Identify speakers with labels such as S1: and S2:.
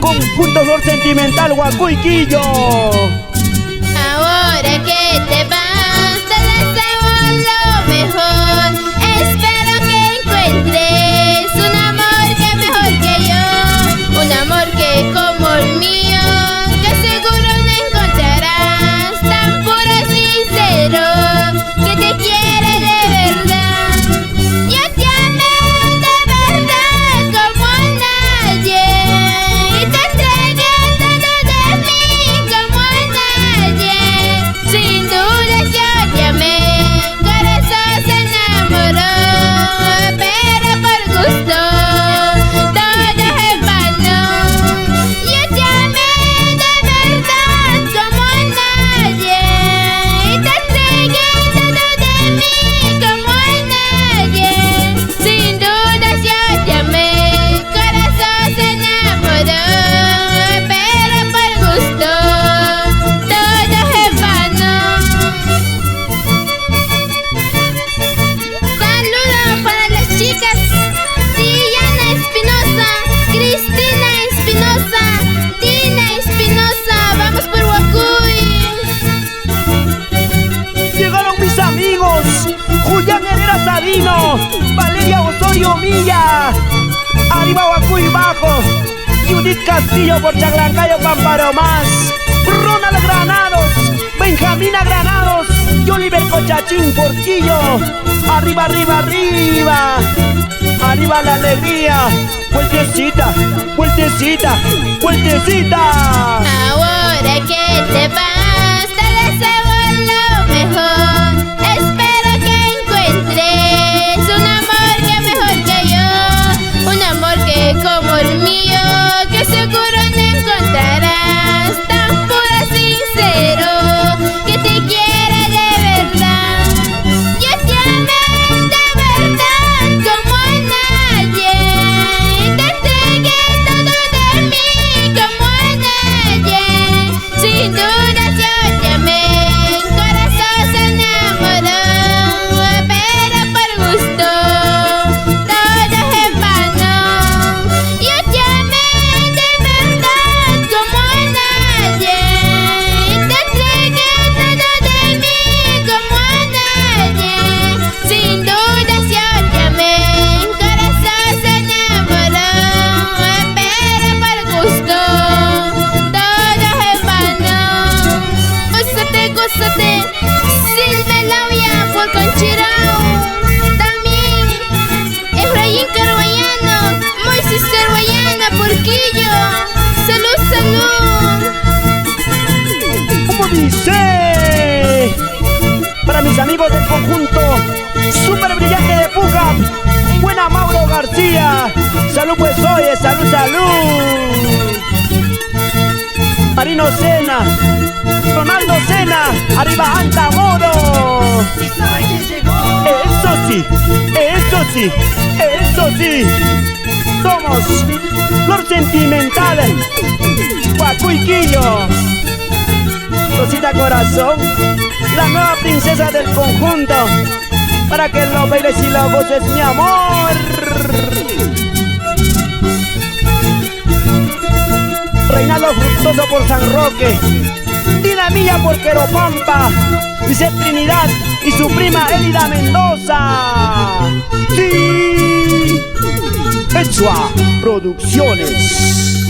S1: Conjunto Flor Sentimental Huacuiquillo.
S2: Ahora que te vas, te deseo lo mejor. Espero que encuentres un amor que mejor que yo, un amor que como el mío, que seguro no encontrarás, tan puro y sincero, que te quiere de verdad. Yo te amé de verdad como a nadie, y te entregué todo de mí como a nadie. Sin duda yo te amé, corazón se enamoró, pero por gusto todo es vano. Yo te amé de verdad como a nadie, y te entregué todo de mí como a nadie. Sin duda yo te amé, corazón se enamoró, pero por gusto todo es vano. Saludos para las chicas Diana Espinosa, Cristina Espinosa, Dina Espinosa. Vamos por Huacuy.
S1: Llegaron mis amigos Julián Herrera Sabino, Valeria Osorio Milla, arriba Huacuy Bajo, Judith Castillo por Chaclancayo Pamparo Más, Ronald Granados, Benjamina Granados y Oliver Cochachín Porquillo. Arriba, arriba, arriba, arriba la alegría. Vueltecita, vueltecita, vueltecita.
S2: Ahora que te vas, te deseo lo mejor. Espero que encuentres un amor que mejor que yo, un amor que como el mío, que seguro no encontrarás, tan puro, sincero, que te quiere de verdad. Yo te amé de verdad como a nadie, y te entregué todo de mí como a nadie. Sin duda yo te amé, corazón se enamoró, pero por gusto todo es vano. Yo te amé de verdad como a nadie, y te entregué todo de mí como a nadie. Sin duda yo te amé, corazón se enamoró, pero por gusto todo es vano. Gózate, Silvia Labia por Conchirao. También Efraín Carbayano, Moisés Carbayana, Porquillo. Salud, salud.
S1: ¿Cómo dice? Para mis amigos del conjunto Super Brillante de Pucap, buena Mauro García. Salud pues oye, salud, salud. Marino Sena, Ronaldo Sena, arriba Anta Moro. Eso sí, eso sí, eso sí. Somos Flor Sentimental Huacuiquillo. Rosita Corazón, la nueva princesa del conjunto, para que lo bailes y lo goces, mi amor. Reinaldo Fructoso por San Roque, Dinamilla por Queropampa, dice Trinidad y su prima Elida Mendoza. Sí, Echua Producciones.